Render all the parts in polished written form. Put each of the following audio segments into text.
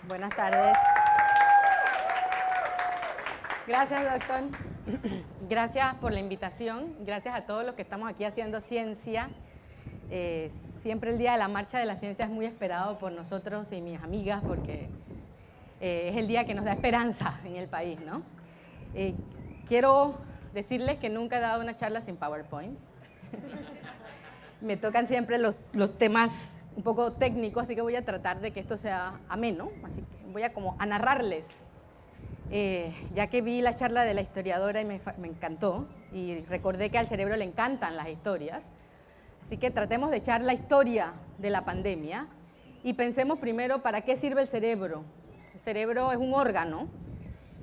Buenas tardes. Gracias, doctor. Gracias por la invitación. Gracias a todos los que estamos aquí haciendo ciencia. Siempre el Día de la Marcha de la Ciencia es muy esperado por nosotros y mis amigas porque es el día que nos da esperanza en el país, ¿no? Quiero decirles que nunca he dado una charla sin PowerPoint. Me tocan siempre los temas un poco técnicos, así que voy a tratar de que esto sea ameno. Así que voy a narrarles, ya que vi la charla de la historiadora y me encantó, y recordé que al cerebro le encantan las historias. Así que tratemos de echar la historia de la pandemia y pensemos primero para qué sirve el cerebro. El cerebro es un órgano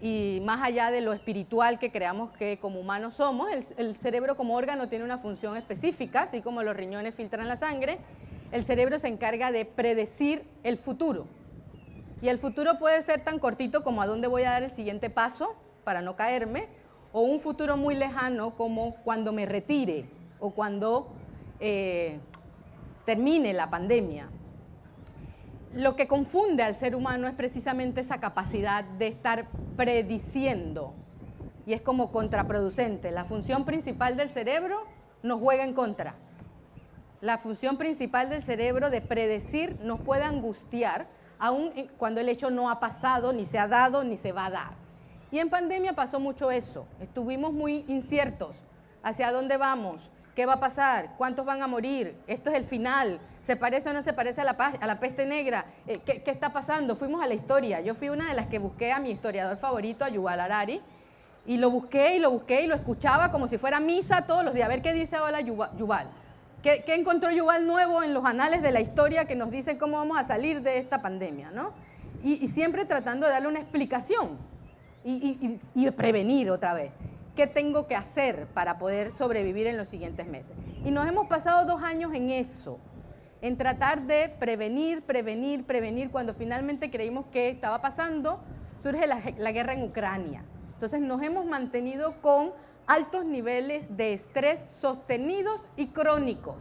y más allá de lo espiritual que creamos que como humanos somos, el cerebro como órgano tiene una función específica, así como los riñones filtran la sangre. El cerebro se encarga de predecir el futuro. Y el futuro puede ser tan cortito como a dónde voy a dar el siguiente paso para no caerme, o un futuro muy lejano como cuando me retire o cuando termine la pandemia. Lo que confunde al ser humano es precisamente esa capacidad de estar prediciendo, y es como contraproducente. La función principal del cerebro nos juega en contra. La función principal del cerebro de predecir nos puede angustiar, aun cuando el hecho no ha pasado, ni se ha dado, ni se va a dar. Y en pandemia pasó mucho eso. Estuvimos muy inciertos. ¿Hacia dónde vamos? ¿Qué va a pasar? ¿Cuántos van a morir? ¿Esto es el final? ¿Se parece o no se parece a la peste negra? ¿Qué está pasando? Fuimos a la historia. Yo fui una de las que busqué a mi historiador favorito, a Yuval Harari, y lo busqué y lo escuchaba como si fuera misa todos los días. A ver qué dice ahora Yuval. ¿Qué encontró Yuval nuevo en los anales de la historia que nos dice cómo vamos a salir de esta pandemia, ¿no? Y siempre tratando de darle una explicación y prevenir otra vez. ¿Qué tengo que hacer para poder sobrevivir en los siguientes meses? Y nos hemos pasado 2 años en eso, en tratar de prevenir. Cuando finalmente creímos que estaba pasando, surge la guerra en Ucrania. Entonces nos hemos mantenido con altos niveles de estrés sostenidos y crónicos.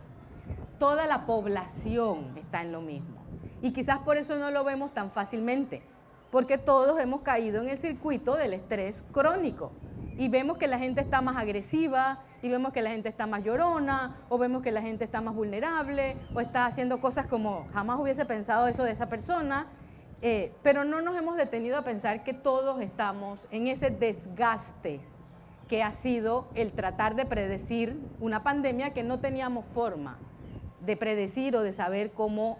Toda la población está en lo mismo. Y quizás por eso no lo vemos tan fácilmente, porque todos hemos caído en el circuito del estrés crónico. Y vemos que la gente está más agresiva, y vemos que la gente está más llorona, o vemos que la gente está más vulnerable, o está haciendo cosas como jamás hubiese pensado eso de esa persona, pero no nos hemos detenido a pensar que todos estamos en ese desgaste que ha sido el tratar de predecir una pandemia que no teníamos forma de predecir o de saber cómo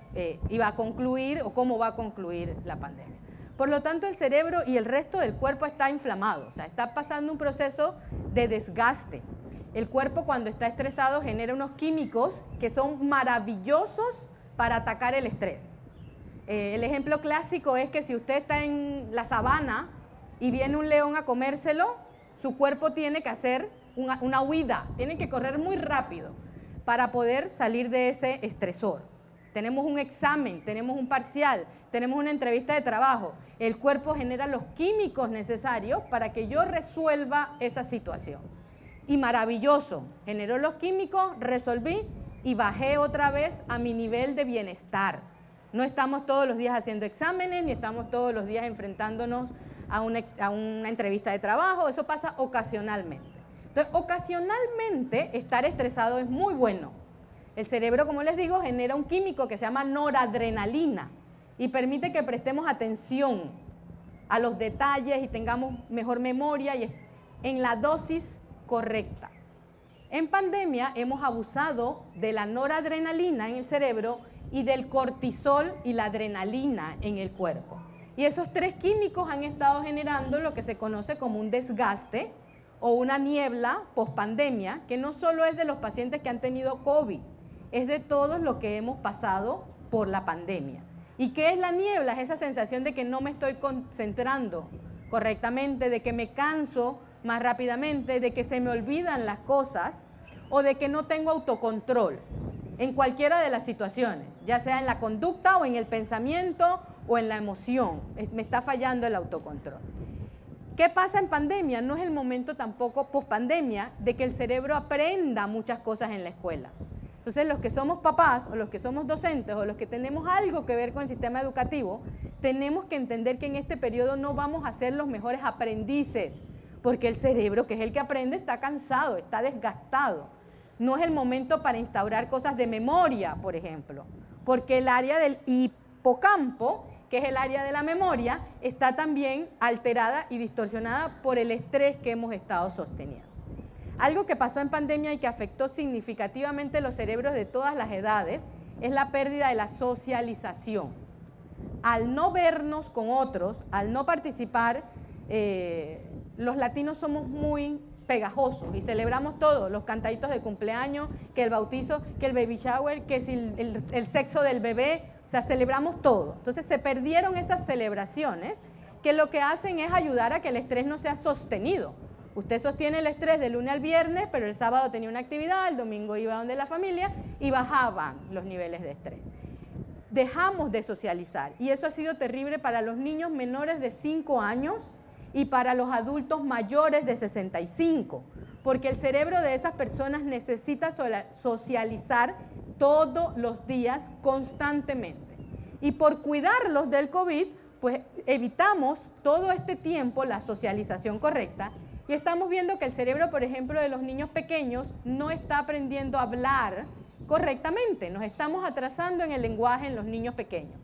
iba a concluir o cómo va a concluir la pandemia. Por lo tanto, el cerebro y el resto del cuerpo está inflamado, o sea, está pasando un proceso de desgaste. El cuerpo, cuando está estresado, genera unos químicos que son maravillosos para atacar el estrés. El ejemplo clásico es que si usted está en la sabana y viene un león a comérselo, su cuerpo tiene que hacer una huida, tiene que correr muy rápido para poder salir de ese estresor. Tenemos un examen, tenemos un parcial, tenemos una entrevista de trabajo. El cuerpo genera los químicos necesarios para que yo resuelva esa situación. Y maravilloso, generó los químicos, resolví y bajé otra vez a mi nivel de bienestar. No estamos todos los días haciendo exámenes, ni estamos todos los días enfrentándonos a una entrevista de trabajo. Eso pasa ocasionalmente. Entonces, ocasionalmente estar estresado es muy bueno. El cerebro, como les digo, genera un químico que se llama noradrenalina y permite que prestemos atención a los detalles y tengamos mejor memoria y en la dosis correcta. En pandemia hemos abusado de la noradrenalina en el cerebro y del cortisol y la adrenalina en el cuerpo. Y esos 3 químicos han estado generando lo que se conoce como un desgaste o una niebla pospandemia, que no solo es de los pacientes que han tenido COVID, es de todos los que hemos pasado por la pandemia. ¿Y qué es la niebla? Es esa sensación de que no me estoy concentrando correctamente, de que me canso más rápidamente, de que se me olvidan las cosas o de que no tengo autocontrol en cualquiera de las situaciones, ya sea en la conducta o en el pensamiento o en la emoción. Me está fallando el autocontrol. ¿Qué pasa en pandemia? No es el momento tampoco pospandemia de que el cerebro aprenda muchas cosas en la escuela. Entonces, los que somos papás o los que somos docentes o los que tenemos algo que ver con el sistema educativo, tenemos que entender que en este periodo no vamos a ser los mejores aprendices, porque el cerebro, que es el que aprende, está cansado, está desgastado. No es el momento para instaurar cosas de memoria, por ejemplo, porque el área del hipocampo, que es el área de la memoria, está también alterada y distorsionada por el estrés que hemos estado sosteniendo. Algo que pasó en pandemia y que afectó significativamente los cerebros de todas las edades es la pérdida de la socialización. Al no vernos con otros, al no participar, los latinos somos muy pegajosos y celebramos todo, los cantaditos de cumpleaños, que el bautizo, que el baby shower, que si el sexo del bebé, o sea, celebramos todo. Entonces se perdieron esas celebraciones que lo que hacen es ayudar a que el estrés no sea sostenido. Usted sostiene el estrés de lunes al viernes, pero el sábado tenía una actividad, el domingo iba donde la familia y bajaban los niveles de estrés. Dejamos de socializar y eso ha sido terrible para los niños menores de 5 años y para los adultos mayores de 65, porque el cerebro de esas personas necesita socializar todos los días constantemente. Y por cuidarlos del COVID, pues evitamos todo este tiempo la socialización correcta y estamos viendo que el cerebro, por ejemplo, de los niños pequeños no está aprendiendo a hablar correctamente, nos estamos atrasando en el lenguaje en los niños pequeños.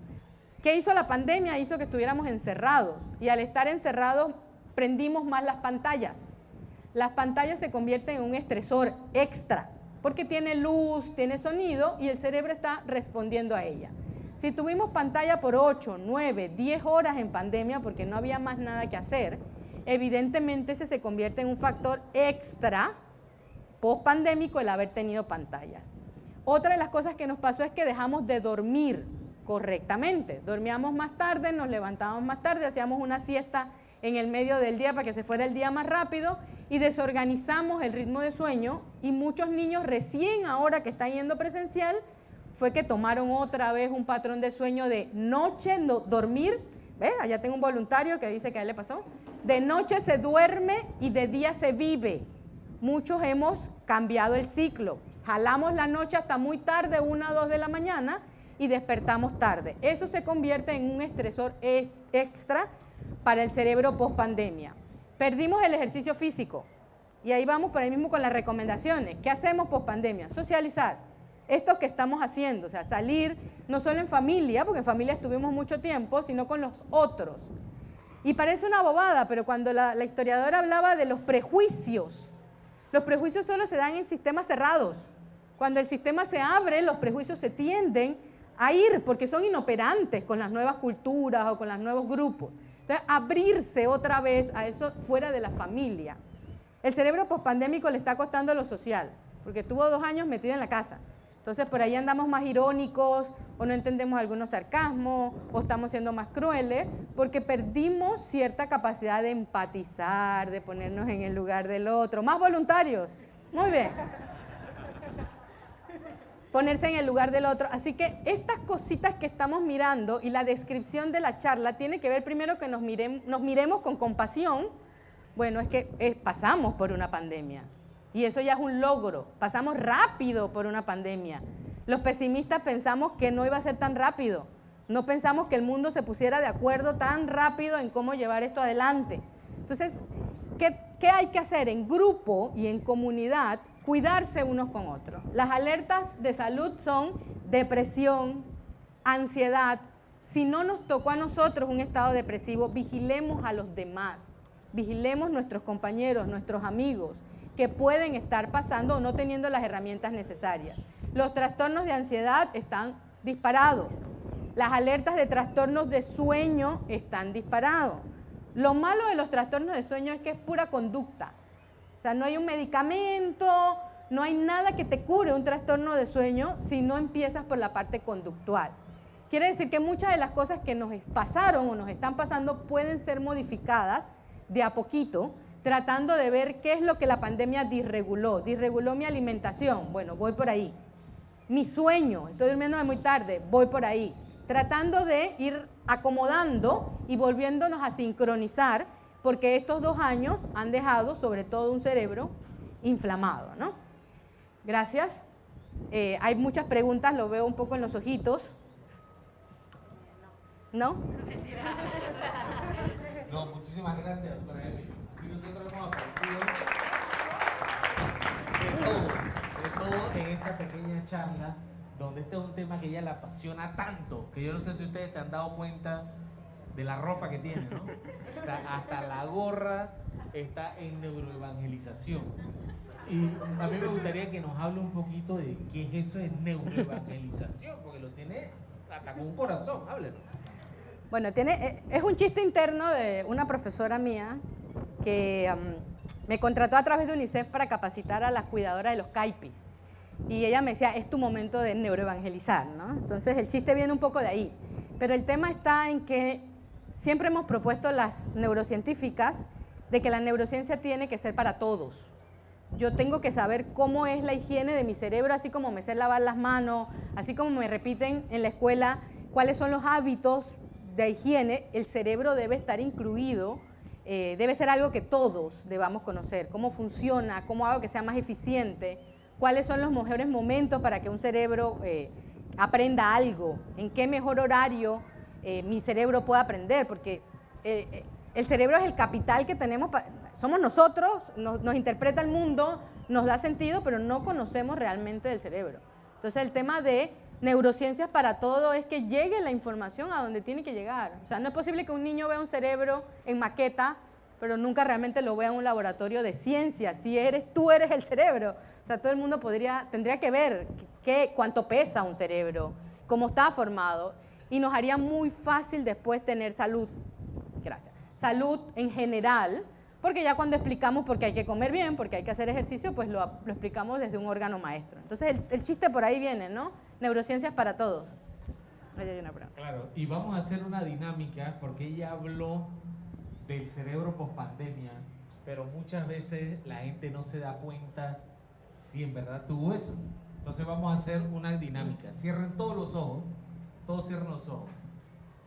¿Qué hizo la pandemia? Hizo que estuviéramos encerrados y al estar encerrados prendimos más las pantallas. Las pantallas se convierten en un estresor extra porque tiene luz, tiene sonido y el cerebro está respondiendo a ella. Si tuvimos pantalla por 8, 9, 10 horas en pandemia porque no había más nada que hacer, evidentemente ese se convierte en un factor extra post-pandémico el haber tenido pantallas. Otra de las cosas que nos pasó es que dejamos de dormir correctamente. Dormíamos más tarde, nos levantábamos más tarde, hacíamos una siesta en el medio del día para que se fuera el día más rápido y desorganizamos el ritmo de sueño y muchos niños recién ahora que están yendo presencial fue que tomaron otra vez un patrón de sueño de noche, no, dormir. ¿Ves? Allá tengo un voluntario que dice que a él le pasó. De noche se duerme y de día se vive. Muchos hemos cambiado el ciclo. Jalamos la noche hasta muy tarde, 1 o 2 de la mañana y despertamos tarde. Eso se convierte en un estresor extra para el cerebro post pandemia. Perdimos el ejercicio físico y ahí vamos por ahí mismo con las recomendaciones. ¿Qué hacemos post pandemia? Socializar. Esto que estamos haciendo, o sea, salir no solo en familia, porque en familia estuvimos mucho tiempo, sino con los otros. Y parece una bobada, pero cuando la historiadora hablaba de los prejuicios solo se dan en sistemas cerrados. Cuando el sistema se abre, los prejuicios se tienden a ir, porque son inoperantes con las nuevas culturas o con los nuevos grupos. Entonces, abrirse otra vez a eso fuera de la familia. El cerebro pospandémico le está costando lo social, porque estuvo 2 años metido en la casa. Entonces, por ahí andamos más irónicos, o no entendemos algunos sarcasmos, o estamos siendo más crueles, porque perdimos cierta capacidad de empatizar, de ponernos en el lugar del otro. Más voluntarios. Muy bien. Ponerse en el lugar del otro. Así que estas cositas que estamos mirando y la descripción de la charla tiene que ver primero que nos miremos con compasión. Bueno, es que pasamos por una pandemia. Y eso ya es un logro. Pasamos rápido por una pandemia. Los pesimistas pensamos que no iba a ser tan rápido. No pensamos que el mundo se pusiera de acuerdo tan rápido en cómo llevar esto adelante. Entonces, ¿qué hay que hacer en grupo y en comunidad? Cuidarse unos con otros. Las alertas de salud son depresión, ansiedad. Si no nos tocó a nosotros un estado depresivo, vigilemos a los demás. Vigilemos nuestros compañeros, nuestros amigos, que pueden estar pasando o no teniendo las herramientas necesarias. Los trastornos de ansiedad están disparados. Las alertas de trastornos de sueño están disparados. Lo malo de los trastornos de sueño es que es pura conducta. O sea, no hay un medicamento, no hay nada que te cure un trastorno de sueño si no empiezas por la parte conductual. Quiere decir que muchas de las cosas que nos pasaron o nos están pasando pueden ser modificadas de a poquito, tratando de ver qué es lo que la pandemia disreguló. Disreguló mi alimentación, bueno, voy por ahí. Mi sueño, estoy durmiéndome muy tarde, voy por ahí. Tratando de ir acomodando y volviéndonos a sincronizar, porque estos 2 años han dejado sobre todo un cerebro inflamado, ¿no? Gracias. Hay muchas preguntas, lo veo un poco en los ojitos. ¿No? No, muchísimas gracias, doctora Emi. Y nosotros hemos aprendido de todo en esta pequeña charla, donde este es un tema que ella le apasiona tanto, que yo no sé si ustedes te han dado cuenta de la ropa que tiene, ¿no? Hasta la gorra está en neuroevangelización. Y a mí me gustaría que nos hable un poquito de qué es eso de neuroevangelización, porque lo tiene hasta con un corazón, háblenos. Bueno, es un chiste interno de una profesora mía que me contrató a través de UNICEF para capacitar a las cuidadoras de los CAIPIs. Y ella me decía, es tu momento de neuroevangelizar, ¿no? Entonces el chiste viene un poco de ahí. Pero el tema está en que siempre hemos propuesto las neurocientíficas de que la neurociencia tiene que ser para todos. Yo tengo que saber cómo es la higiene de mi cerebro, así como me sé lavar las manos, así como me repiten en la escuela cuáles son los hábitos de higiene. El cerebro debe estar incluido, debe ser algo que todos debamos conocer, cómo funciona, cómo hago que sea más eficiente, cuáles son los mejores momentos para que un cerebro aprenda algo, en qué mejor horario mi cerebro puede aprender, porque el cerebro es el capital que tenemos, somos nosotros, nos interpreta el mundo, nos da sentido, pero no conocemos realmente del cerebro. Entonces el tema de neurociencias para todo es que llegue la información a donde tiene que llegar. O sea, no es posible que un niño vea un cerebro en maqueta, pero nunca realmente lo vea en un laboratorio de ciencia. Si tú eres el cerebro. O sea, todo el mundo tendría que ver cuánto pesa un cerebro, cómo está formado, y nos haría muy fácil después tener salud. Gracias. Salud en general, porque ya cuando explicamos por qué hay que comer bien, porque hay que hacer ejercicio, pues lo explicamos desde un órgano maestro. Entonces el chiste por ahí viene, ¿no? Neurociencias para todos. Ahí hay una pregunta. Claro, y vamos a hacer una dinámica, porque ella habló del cerebro post-pandemia, pero muchas veces la gente no se da cuenta si en verdad tuvo eso. Entonces vamos a hacer una dinámica. Cierren todos los ojos, todos cierren los ojos.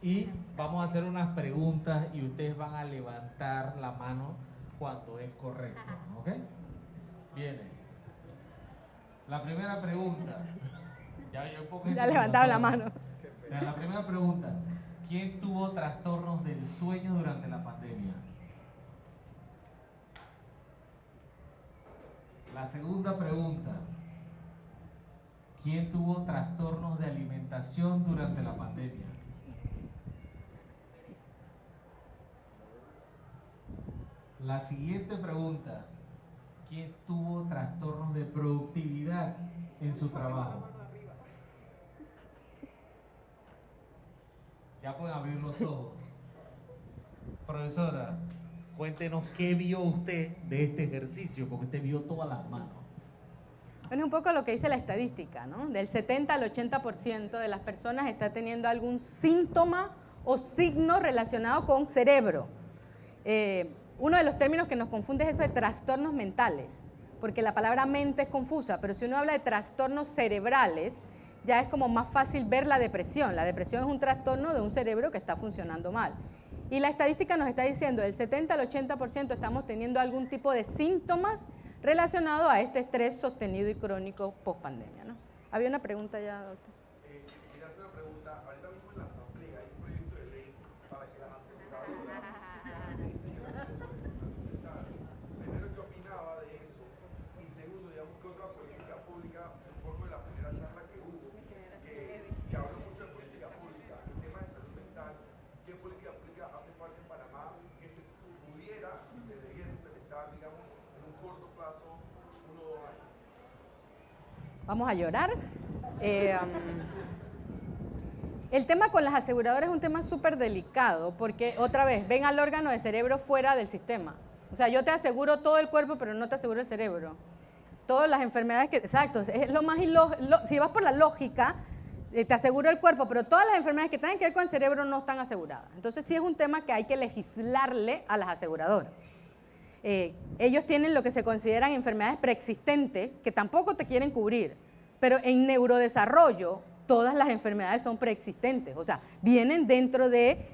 Y vamos a hacer unas preguntas y ustedes van a levantar la mano cuando es correcto, ¿ok? Viene. La primera pregunta. Ya levantaron la mano. La primera pregunta. ¿Quién tuvo trastornos del sueño durante la pandemia? La segunda pregunta. ¿Quién tuvo trastornos de alimentación durante la pandemia? La siguiente pregunta. ¿Quién tuvo trastornos de productividad en su trabajo? Ya pueden abrir los ojos. Profesora, cuéntenos qué vio usted de este ejercicio, porque usted vio todas las manos. Bueno, es un poco lo que dice la estadística, ¿no? Del 70 al 80% de las personas está teniendo algún síntoma o signo relacionado con cerebro. Uno de los términos que nos confunde es eso de trastornos mentales, porque la palabra mente es confusa, pero si uno habla de trastornos cerebrales, ya es como más fácil ver la depresión. La depresión es un trastorno de un cerebro que está funcionando mal. Y la estadística nos está diciendo del 70 al 80% estamos teniendo algún tipo de síntomas relacionados a este estrés sostenido y crónico post-pandemia, ¿no? Había una pregunta ya, doctor. Quería hacer una pregunta. Ahorita mismo en la asamblea hay un proyecto de ley para que las aseguradoras diseñen acceso de salud mental. Primero, ¿qué opinaba de eso? Y segundo, digamos, ¿qué otra política pública, un poco de la primera charla que hubo, que habló mucho de política pública, el tema de salud mental, ¿qué política pública hace falta en Panamá que se pudiera y se debiera implementar, digamos, en un corto plazo, 1 o 2 años? Vamos a llorar. El tema con las aseguradoras es un tema súper delicado porque, otra vez, ven al órgano de cerebro fuera del sistema. O sea, yo te aseguro todo el cuerpo, pero no te aseguro el cerebro. Todas las enfermedades que... Exacto, es lo más si vas por la lógica, te aseguro el cuerpo, pero todas las enfermedades que tengan que ver con el cerebro no están aseguradas. Entonces sí es un tema que hay que legislarle a las aseguradoras. Ellos tienen lo que se consideran enfermedades preexistentes que tampoco te quieren cubrir, pero en neurodesarrollo todas las enfermedades son preexistentes, o sea, vienen dentro del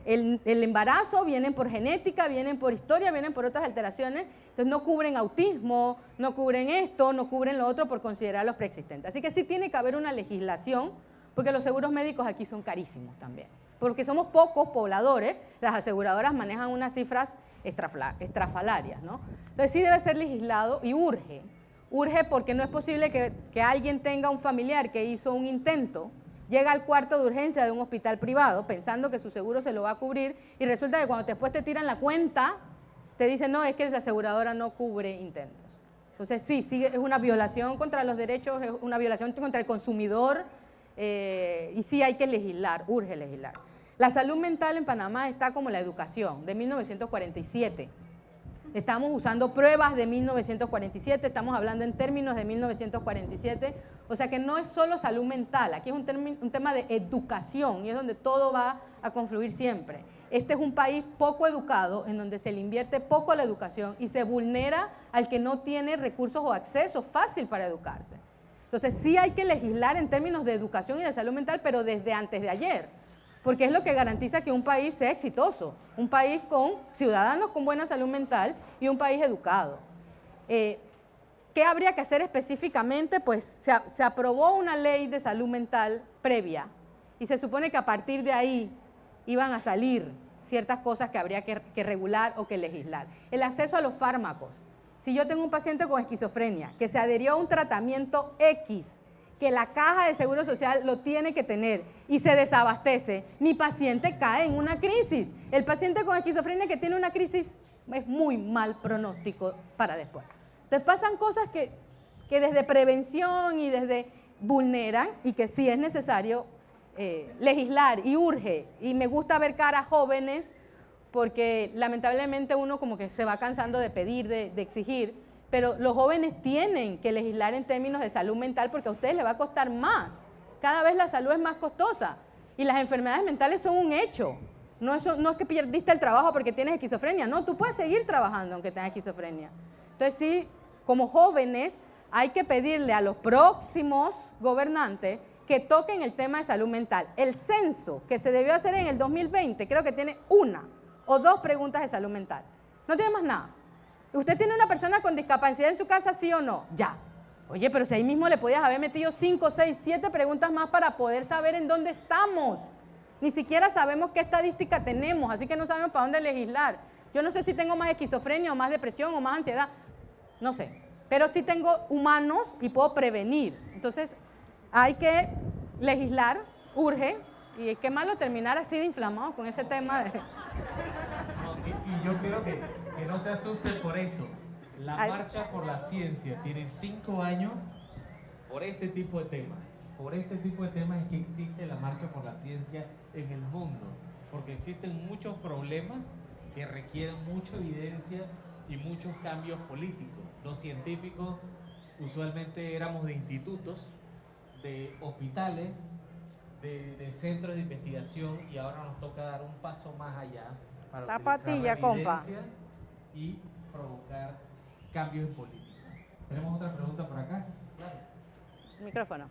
embarazo, vienen por genética, vienen por historia, vienen por otras alteraciones, entonces no cubren autismo, no cubren esto, no cubren lo otro por considerarlos preexistentes. Así que sí tiene que haber una legislación, porque los seguros médicos aquí son carísimos también. porque somos pocos pobladores, las aseguradoras manejan unas cifras estrafalarias, ¿no? Entonces sí debe ser legislado y urge. Urge porque no es posible que alguien tenga un familiar que hizo un intento, llega al cuarto de urgencia de un hospital privado pensando que su seguro se lo va a cubrir y resulta que cuando después te tiran la cuenta, te dicen, no, es que la aseguradora no cubre intentos. Entonces sí, es una violación contra los derechos, es una violación contra el consumidor y sí hay que legislar, urge legislar. La salud mental en Panamá está como la educación, de 1947. Estamos usando pruebas de 1947, estamos hablando en términos de 1947, o sea que no es solo salud mental, aquí es un tema de educación y es donde todo va a confluir siempre. Este es un país poco educado, en donde se le invierte poco a la educación y se vulnera al que no tiene recursos o acceso fácil para educarse. Entonces sí hay que legislar en términos de educación y de salud mental, pero desde antes de ayer, porque es lo que garantiza que un país sea exitoso, un país con ciudadanos con buena salud mental y un país educado. ¿Qué habría que hacer específicamente? Pues se aprobó una ley de salud mental previa y se supone que a partir de ahí iban a salir ciertas cosas que habría que regular o que legislar. El acceso a los fármacos. Si yo tengo un paciente con esquizofrenia que se adherió a un tratamiento X, que la caja de seguro social lo tiene que tener y se desabastece, mi paciente cae en una crisis. El paciente con esquizofrenia que tiene una crisis es muy mal pronóstico para después. Entonces pasan cosas que desde prevención y desde vulneran y que sí es necesario legislar y urge. Y me gusta ver caras jóvenes porque lamentablemente uno como que se va cansando de pedir, de exigir, pero los jóvenes tienen que legislar en términos de salud mental porque a ustedes les va a costar más. Cada vez la salud es más costosa y las enfermedades mentales son un hecho. No es que perdiste el trabajo porque tienes esquizofrenia, no, tú puedes seguir trabajando aunque tengas esquizofrenia. Entonces sí, como jóvenes hay que pedirle a los próximos gobernantes que toquen el tema de salud mental. El censo que se debió hacer en el 2020 creo que tiene 1 o 2 preguntas de salud mental. No tiene más nada. ¿Usted tiene una persona con discapacidad en su casa, sí o no? Ya. Oye, pero si ahí mismo le podías haber metido 5, 6, 7 preguntas más para poder saber en dónde estamos. Ni siquiera sabemos qué estadística tenemos, así que no sabemos para dónde legislar. Yo no sé si tengo más esquizofrenia o más depresión o más ansiedad, no sé. Pero sí tengo humanos y puedo prevenir. Entonces, hay que legislar, urge, y qué malo terminar así de inflamado con ese tema de... No, y yo quiero que no se asusten por esto. La Marcha por la Ciencia tiene 5 años por este tipo de temas. Por este tipo de temas es que existe la Marcha por la Ciencia en el mundo. Porque existen muchos problemas que requieren mucha evidencia y muchos cambios políticos. Los científicos usualmente éramos de institutos, de hospitales, de centros de investigación y ahora nos toca dar un paso más allá para Zapatilla, utilizar la compa. evidencia y provocar cambios en políticas. ¿Tenemos otra pregunta por acá? Claro. Micrófono.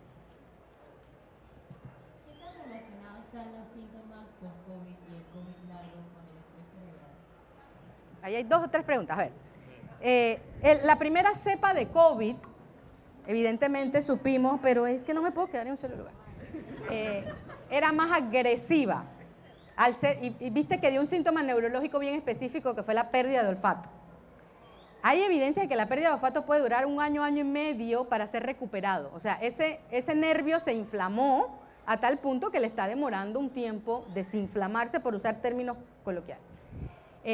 ¿Qué tan relacionados están los síntomas post-COVID y el COVID largo con el estrés cerebral? Ahí hay 2 o 3 preguntas. A ver, la primera cepa de COVID, evidentemente supimos, pero es que no me puedo quedar en un solo lugar, era más agresiva. Y viste que dio un síntoma neurológico bien específico que fue la pérdida de olfato. Hay evidencia de que la pérdida de olfato puede durar 1 año, año y medio para ser recuperado. O sea, ese nervio se inflamó a tal punto que le está demorando un tiempo desinflamarse, por usar términos coloquiales.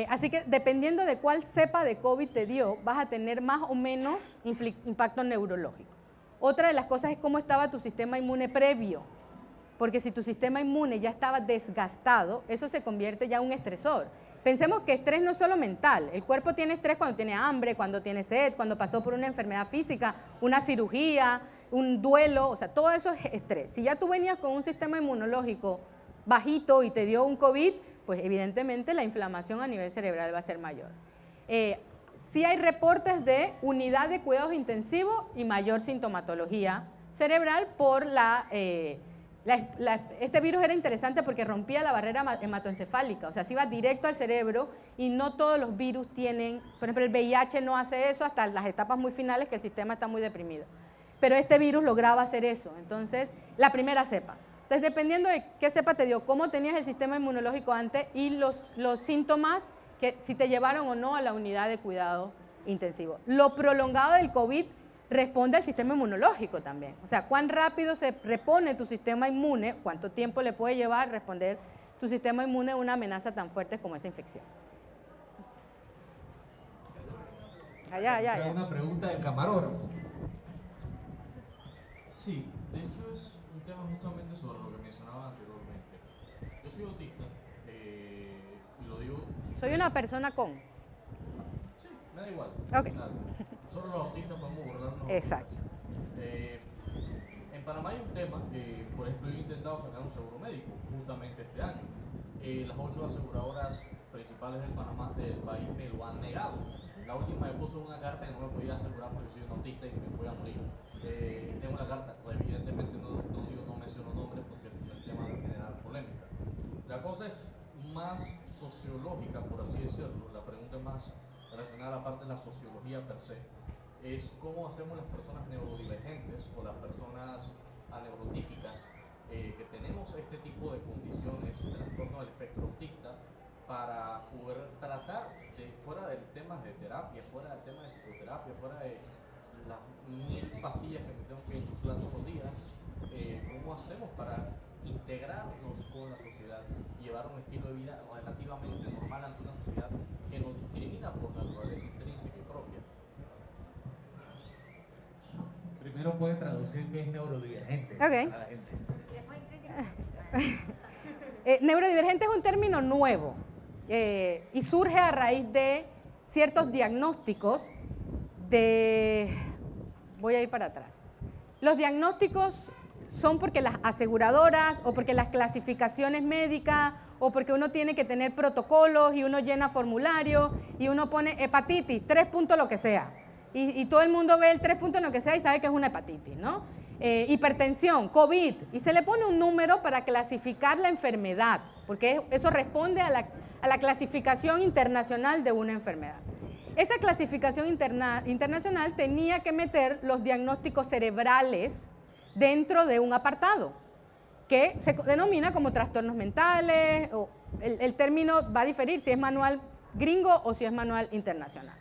Así que dependiendo de cuál cepa de COVID te dio, vas a tener más o menos impacto neurológico. Otra de las cosas es cómo estaba tu sistema inmune previo, porque si tu sistema inmune ya estaba desgastado, eso se convierte ya en un estresor. Pensemos que estrés no es solo mental, el cuerpo tiene estrés cuando tiene hambre, cuando tiene sed, cuando pasó por una enfermedad física, una cirugía, un duelo, o sea, todo eso es estrés. Si ya tú venías con un sistema inmunológico bajito y te dio un COVID, pues evidentemente la inflamación a nivel cerebral va a ser mayor. Sí hay reportes de unidad de cuidados intensivos y mayor sintomatología cerebral por este virus era interesante porque rompía la barrera hematoencefálica, o sea, se iba directo al cerebro y no todos los virus tienen, por ejemplo, el VIH no hace eso hasta las etapas muy finales que el sistema está muy deprimido. Pero este virus lograba hacer eso. Entonces, la primera cepa. Entonces, dependiendo de qué cepa te dio, cómo tenías el sistema inmunológico antes y los síntomas, que si te llevaron o no a la unidad de cuidado intensivo. Lo prolongado del COVID responde al sistema inmunológico también. O sea, cuán rápido se repone tu sistema inmune, cuánto tiempo le puede llevar responder tu sistema inmune a una amenaza tan fuerte como esa infección. Hay una pregunta del camarógrafo. Sí, de hecho es un tema justamente sobre lo que mencionaba anteriormente. Yo soy autista, y lo digo... Soy una persona con. Sí, me da igual. Ok. Nada. Solo los autistas podemos burlarnos. Exacto. En Panamá hay un tema que, por ejemplo, yo he intentado sacar un seguro médico justamente este año. Las 8 aseguradoras principales del país me lo han negado. La última me puso una carta que no me podía asegurar porque soy un autista y me voy a morir. Tengo la carta, pues evidentemente no menciono nombres porque el tema va a generar polémica. La cosa es más sociológica, por así decirlo. La pregunta es más relacionada a la parte de la sociología per se. Es cómo hacemos las personas neurodivergentes o las personas aneurotípicas que tenemos este tipo de condiciones, trastorno del espectro autista, para poder tratar fuera del tema de terapia, fuera del tema de psicoterapia, fuera de las 1000 pastillas que me tengo que insuflar todos los días, cómo hacemos para integrarnos con la sociedad y llevar un estilo de vida relativamente normal ante una sociedad que nos discrimina por naturaleza intrínseca y propia. Primero puede traducir qué es neurodivergente Ok. para la gente. Neurodivergente es un término nuevo y surge a raíz de ciertos diagnósticos voy a ir para atrás. Los diagnósticos son porque las aseguradoras o porque las clasificaciones médicas o porque uno tiene que tener protocolos y uno llena formularios y uno pone hepatitis, 3 puntos lo que sea. Y todo el mundo ve el 3 puntos lo que sea y sabe que es una hepatitis, ¿no? Hipertensión, COVID, y se le pone un número para clasificar la enfermedad, porque eso responde a la clasificación internacional de una enfermedad. Esa clasificación internacional tenía que meter los diagnósticos cerebrales dentro de un apartado, que se denomina como trastornos mentales, o el término va a diferir si es manual gringo o si es manual internacional.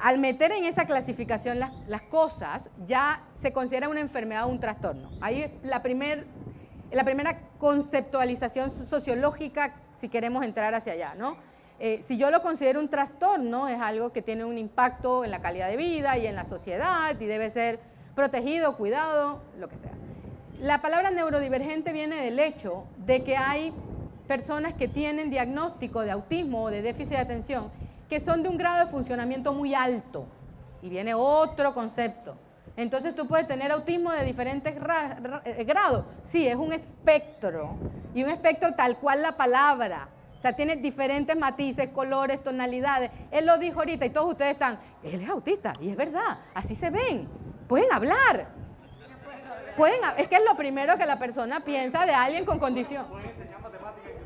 Al meter en esa clasificación las cosas, ya se considera una enfermedad o un trastorno. Ahí es la primera conceptualización sociológica, si queremos entrar hacia allá, ¿no? Si yo lo considero un trastorno, es algo que tiene un impacto en la calidad de vida y en la sociedad y debe ser protegido, cuidado, lo que sea. La palabra neurodivergente viene del hecho de que hay personas que tienen diagnóstico de autismo o de déficit de atención que son de un grado de funcionamiento muy alto. Y viene otro concepto. Entonces tú puedes tener autismo de diferentes grados. Sí, es un espectro. Y un espectro tal cual la palabra. O sea, tiene diferentes matices, colores, tonalidades. Él lo dijo ahorita y todos ustedes están, él es autista. Y es verdad, así se ven. Pueden hablar. Es que es lo primero que la persona piensa de alguien con condición.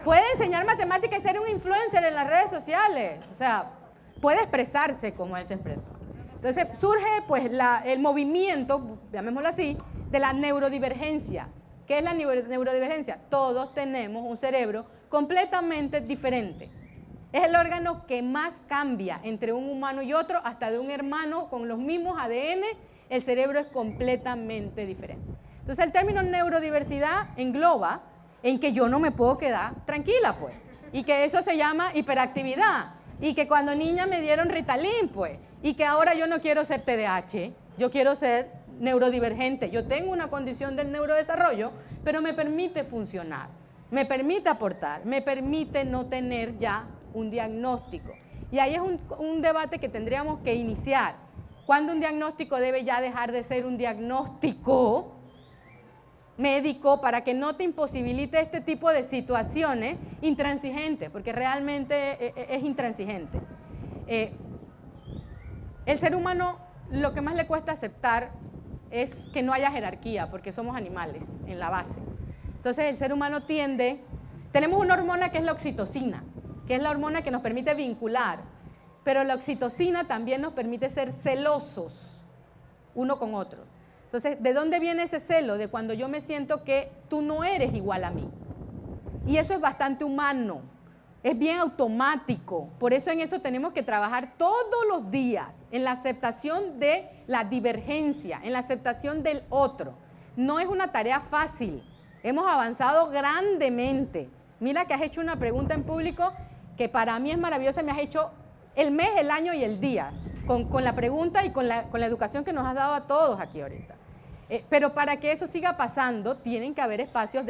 Puede enseñar matemáticas y ser un influencer en las redes sociales. O sea, puede expresarse como él se expresó. Entonces surge pues el movimiento, llamémoslo así, de la neurodivergencia. ¿Qué es la neurodivergencia? Todos tenemos un cerebro completamente diferente. Es el órgano que más cambia entre un humano y otro, hasta de un hermano con los mismos ADN, el cerebro es completamente diferente. Entonces el término neurodiversidad engloba en que yo no me puedo quedar tranquila, pues, y que eso se llama hiperactividad, y que cuando niña me dieron Ritalin, pues, y que ahora yo no quiero ser TDAH, yo quiero ser neurodivergente. Yo tengo una condición del neurodesarrollo, pero me permite funcionar, me permite aportar, me permite no tener ya un diagnóstico. Y ahí es un debate que tendríamos que iniciar. ¿Cuándo un diagnóstico debe ya dejar de ser un diagnóstico médico para que no te imposibilite este tipo de situaciones intransigentes? Porque realmente es intransigente. El ser humano lo que más le cuesta aceptar es que no haya jerarquía, porque somos animales en la base. Entonces el ser humano tenemos una hormona que es la oxitocina, que es la hormona que nos permite vincular, pero la oxitocina también nos permite ser celosos uno con otro. Entonces, ¿de dónde viene ese celo? De cuando yo me siento que tú no eres igual a mí. Y eso es bastante humano, es bien automático. Por eso en eso tenemos que trabajar todos los días, en la aceptación de la divergencia, en la aceptación del otro. No es una tarea fácil, hemos avanzado grandemente. Mira que has hecho una pregunta en público que para mí es maravillosa, me has hecho el mes, el año y el día, con la pregunta y con la educación que nos has dado a todos aquí ahorita. Pero para que eso siga pasando, tienen que haber espacios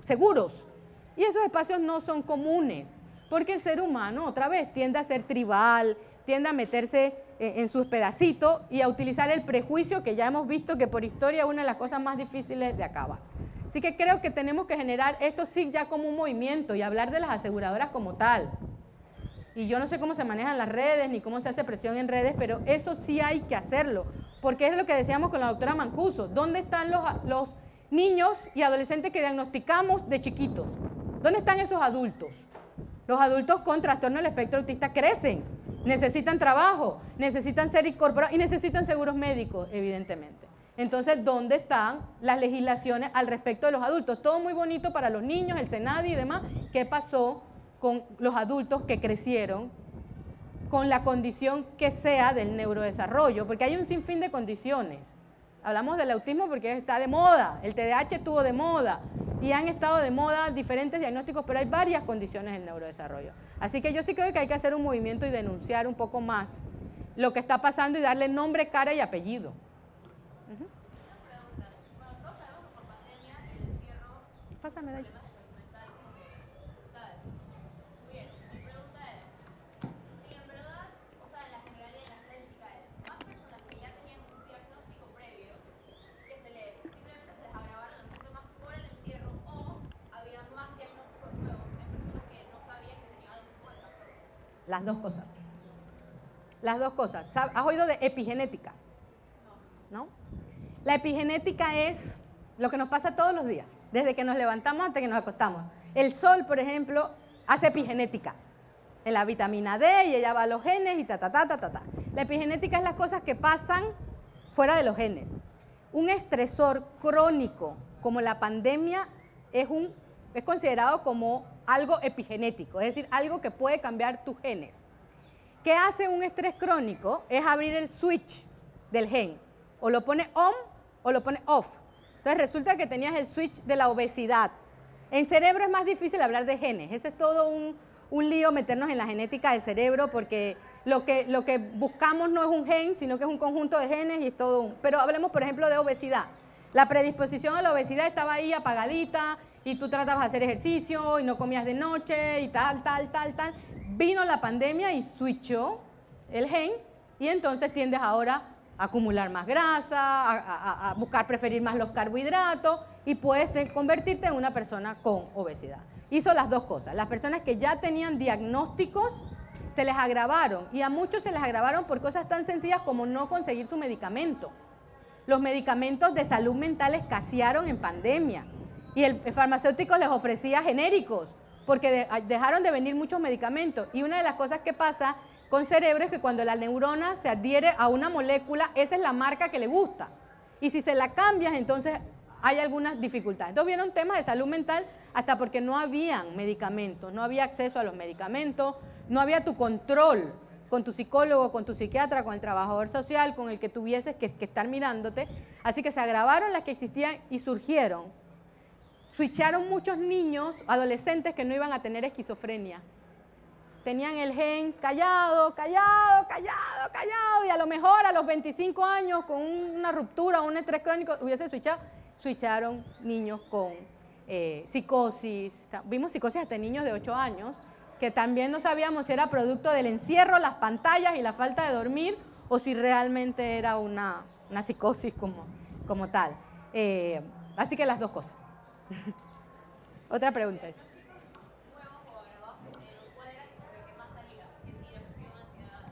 seguros. Y esos espacios no son comunes, porque el ser humano, otra vez, tiende a ser tribal, tiende a meterse en sus pedacitos y a utilizar el prejuicio, que ya hemos visto que por historia es una de las cosas más difíciles de acabar. Así que creo que tenemos que generar esto sí ya como un movimiento y hablar de las aseguradoras como tal. Y yo no sé cómo se manejan las redes ni cómo se hace presión en redes, pero eso sí hay que hacerlo, porque es lo que decíamos con la doctora Mancuso. ¿Dónde están los niños y adolescentes que diagnosticamos de chiquitos? ¿Dónde están esos adultos? Los adultos con trastorno del espectro autista crecen, necesitan trabajo, necesitan ser incorporados y necesitan seguros médicos, evidentemente. Entonces, ¿dónde están las legislaciones al respecto de los adultos? Todo muy bonito para los niños, el SENADI y demás. ¿Qué pasó con los adultos que crecieron con la condición que sea del neurodesarrollo? Porque hay un sinfín de condiciones. Hablamos del autismo porque está de moda, el TDAH estuvo de moda y han estado de moda diferentes diagnósticos, pero hay varias condiciones del neurodesarrollo. Así que yo sí creo que hay que hacer un movimiento y denunciar un poco más lo que está pasando y darle nombre, cara y apellido. Pásame de ahí. Las dos cosas. Las dos cosas. ¿Has oído de epigenética? ¿No? La epigenética es lo que nos pasa todos los días, desde que nos levantamos hasta que nos acostamos. El sol, por ejemplo, hace epigenética. En la vitamina D y ella va a los genes y ta. La epigenética es las cosas que pasan fuera de los genes. Un estresor crónico como la pandemia es considerado como algo epigenético, es decir, algo que puede cambiar tus genes. ¿Qué hace un estrés crónico? Es abrir el switch del gen. O lo pone on o lo pone off. Entonces resulta que tenías el switch de la obesidad. En cerebro es más difícil hablar de genes. Ese es todo un lío meternos en la genética del cerebro porque lo que buscamos no es un gen, sino que es un conjunto de genes y es todo Pero hablemos, por ejemplo, de obesidad. La predisposición a la obesidad estaba ahí apagadita y tú tratabas de hacer ejercicio y no comías de noche y tal. Vino la pandemia y switchó el gen y entonces tiendes ahora a acumular más grasa, a buscar preferir más los carbohidratos y puedes convertirte en una persona con obesidad. Hizo las dos cosas. Las personas que ya tenían diagnósticos se les agravaron y a muchos se les agravaron por cosas tan sencillas como no conseguir su medicamento. Los medicamentos de salud mental escasearon en pandemia y el farmacéutico les ofrecía genéricos porque dejaron de venir muchos medicamentos. Y una de las cosas que pasa con cerebro es que cuando la neurona se adhiere a una molécula, esa es la marca que le gusta. Y si se la cambias, entonces hay algunas dificultades. Entonces vieron temas de salud mental hasta porque no habían medicamentos, no había acceso a los medicamentos, no había tu control con tu psicólogo, con tu psiquiatra, con el trabajador social, con el que tuvieses que estar mirándote. Así que se agravaron las que existían y surgieron. Switcharon muchos niños, adolescentes que no iban a tener esquizofrenia. Tenían el gen callado, y a lo mejor a los 25 años con una ruptura o un estrés crónico hubiese switchado. Switcharon niños con psicosis. Vimos psicosis hasta niños de 8 años, que también no sabíamos si era producto del encierro, las pantallas y la falta de dormir, o si realmente era una psicosis como tal. Así que las dos cosas. Otra pregunta.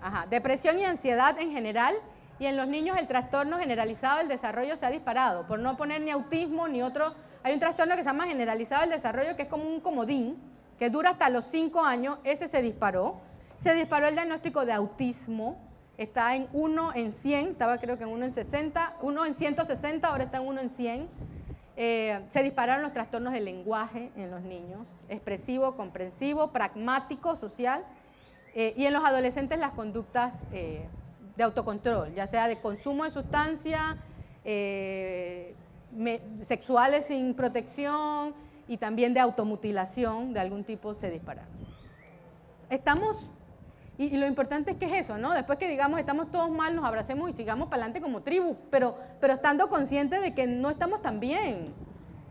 Ajá, depresión y ansiedad en general, y en los niños el trastorno generalizado del desarrollo se ha disparado, por no poner ni autismo ni otro. Hay un trastorno que se llama generalizado del desarrollo, que es como un comodín, que dura hasta los 5 años, ese se disparó. Se disparó el diagnóstico de autismo, está en 1 en 100, estaba creo que en 1 en 60, 1 en 160, ahora está en 1 en 100. Se dispararon los trastornos del lenguaje en los niños, expresivo, comprensivo, pragmático, social, y en los adolescentes las conductas de autocontrol, ya sea de consumo de sustancia, sexuales sin protección y también de automutilación de algún tipo se dispararon. Estamos, y lo importante es que es eso, ¿no? Después que digamos estamos todos mal, nos abracemos y sigamos para adelante como tribu, pero estando conscientes de que no estamos tan bien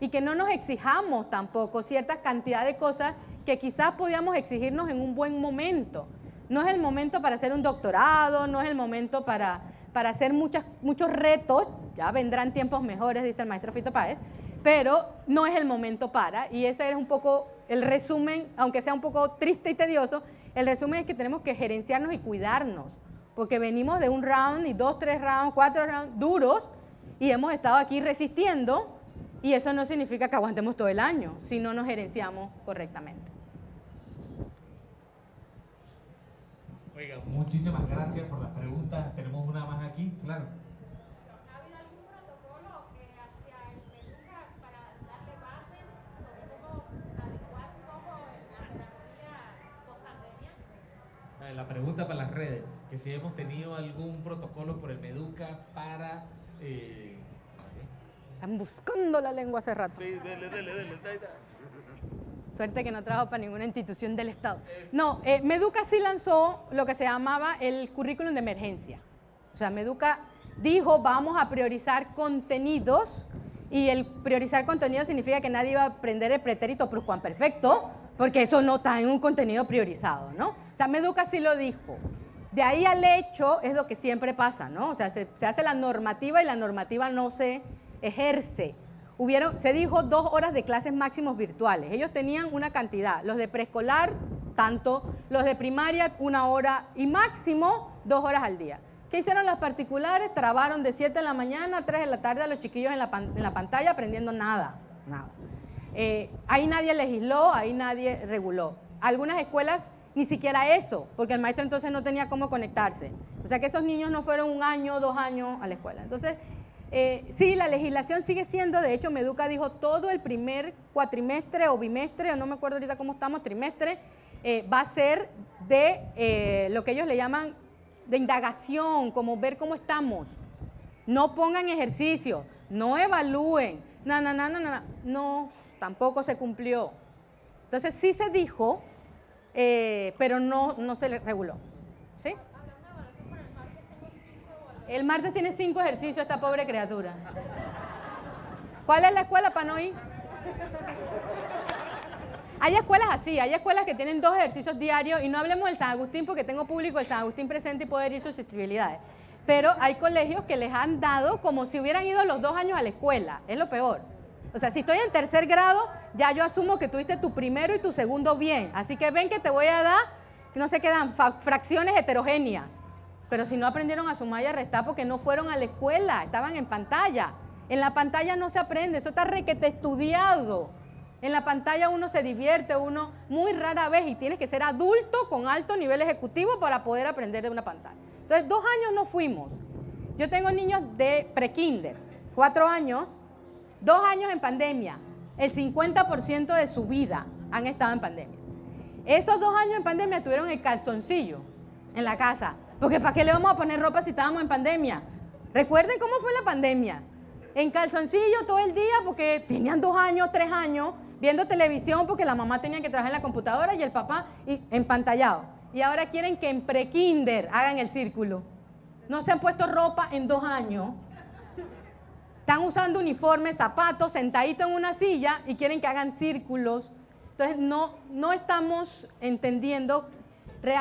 y que no nos exijamos tampoco cierta cantidad de cosas que quizás podíamos exigirnos en un buen momento. No es el momento para hacer un doctorado, no es el momento para hacer muchos retos, ya vendrán tiempos mejores, dice el maestro Fito Páez, pero no es el momento para, y ese es un poco el resumen, aunque sea un poco triste y tedioso, el resumen es que tenemos que gerenciarnos y cuidarnos, porque venimos de un round y 2, 3 rounds, 4 rounds duros, y hemos estado aquí resistiendo, y eso no significa que aguantemos todo el año, si no nos gerenciamos correctamente. Oiga, muchísimas gracias por las preguntas. Tenemos una más aquí, claro. ¿Ha habido algún protocolo hacia el MEDUCA para darle bases sobre cómo adecuar un poco la pedagogía post-pandemia? La pregunta para las redes, que si hemos tenido algún protocolo por el MEDUCA para... Están buscando la lengua hace rato. Sí, dale. Suerte que no trabajo para ninguna institución del Estado. No, Meduca sí lanzó lo que se llamaba el currículum de emergencia. O sea, Meduca dijo, vamos a priorizar contenidos, y el priorizar contenidos significa que nadie iba a aprender el pretérito pluscuamperfecto, porque eso no está en un contenido priorizado, ¿no? O sea, Meduca sí lo dijo. De ahí al hecho es lo que siempre pasa, ¿no? O sea, se hace la normativa y la normativa no se ejerce. Se dijo 2 horas de clases máximos virtuales. Ellos tenían una cantidad. Los de preescolar, tanto. Los de primaria, 1 hora. Y máximo, 2 horas al día. ¿Qué hicieron las particulares? Trabaron de 7 de la mañana a 3 de la tarde a los chiquillos en la pantalla aprendiendo nada. Ahí nadie legisló, ahí nadie reguló. Algunas escuelas ni siquiera eso, porque el maestro entonces no tenía cómo conectarse. O sea que esos niños no fueron 1 año, 2 años a la escuela. Entonces... sí, la legislación sigue siendo, de hecho, Meduca dijo todo el primer cuatrimestre o bimestre, o no me acuerdo ahorita cómo estamos, trimestre, va a ser de lo que ellos le llaman de indagación, como ver cómo estamos. No pongan ejercicio, no evalúen, no, tampoco se cumplió. Entonces sí se dijo, pero no se le reguló. ¿Sí? El martes tiene 5 ejercicios esta pobre criatura. ¿Cuál es la escuela para no ir? Hay escuelas así, hay escuelas que tienen 2 ejercicios diarios, y no hablemos del San Agustín porque tengo público del San Agustín presente y poder ir susceptibilidades. Pero hay colegios que les han dado como si hubieran ido los 2 años a la escuela, es lo peor. O sea, si estoy en 3er grado, ya yo asumo que tuviste tu primero y tu segundo bien. Así que ven que te voy a dar, no sé qué dan, fracciones heterogéneas. Pero si no aprendieron a sumar y a restar porque no fueron a la escuela, estaban en pantalla. En la pantalla no se aprende, eso está requete estudiado. En la pantalla uno se divierte, uno muy rara vez, y tienes que ser adulto con alto nivel ejecutivo para poder aprender de una pantalla. Entonces, 2 años no fuimos. Yo tengo niños de prekinder, 4 años, 2 años en pandemia. El 50% de su vida han estado en pandemia. Esos 2 años en pandemia tuvieron el calzoncillo en la casa. Porque ¿para qué le vamos a poner ropa si estábamos en pandemia? Recuerden cómo fue la pandemia. En calzoncillo todo el día porque tenían 2 años, 3 años, viendo televisión porque la mamá tenía que trabajar en la computadora y el papá empantallado. Y ahora quieren que en prekinder hagan el círculo. No se han puesto ropa en 2 años. Están usando uniformes, zapatos, sentaditos en una silla y quieren que hagan círculos. Entonces no estamos entendiendo...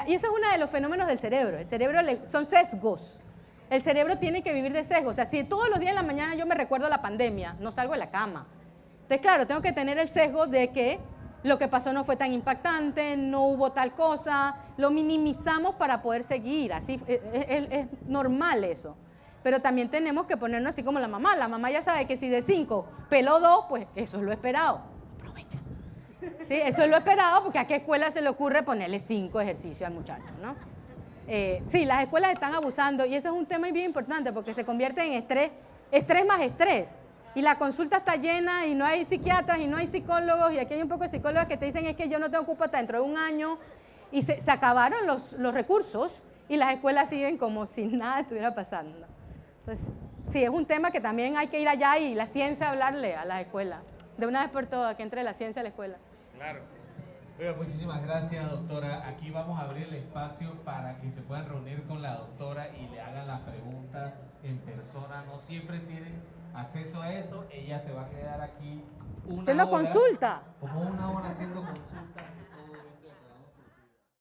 Y eso es uno de los fenómenos del cerebro. El cerebro son sesgos. El cerebro tiene que vivir de sesgos. O sea, si todos los días en la mañana yo me recuerdo la pandemia, no salgo de la cama. Entonces, claro, tengo que tener el sesgo de que lo que pasó no fue tan impactante, no hubo tal cosa, lo minimizamos para poder seguir. Así es normal eso. Pero también tenemos que ponernos así como la mamá. La mamá ya sabe que si de 5 peló 2, pues eso es lo esperado. Aprovecha. Sí, eso es lo esperado, porque a qué escuela se le ocurre ponerle 5 ejercicios al muchacho, ¿no? Sí, las escuelas están abusando y eso es un tema bien importante porque se convierte en estrés más estrés. Y la consulta está llena y no hay psiquiatras y no hay psicólogos, y aquí hay un poco de psicólogos que te dicen es que yo no tengo cupo hasta dentro de un año, y se acabaron los recursos y las escuelas siguen como si nada estuviera pasando. Entonces, sí, es un tema que también hay que ir allá y la ciencia hablarle a las escuelas, de una vez por todas, que entre la ciencia a la escuela. Claro. Bueno, muchísimas gracias, doctora. Aquí vamos a abrir el espacio para que se puedan reunir con la doctora y le hagan las preguntas en persona. No siempre tienen acceso a eso. Ella se va a quedar aquí una Haciendo hora, consulta. como una hora haciendo consulta.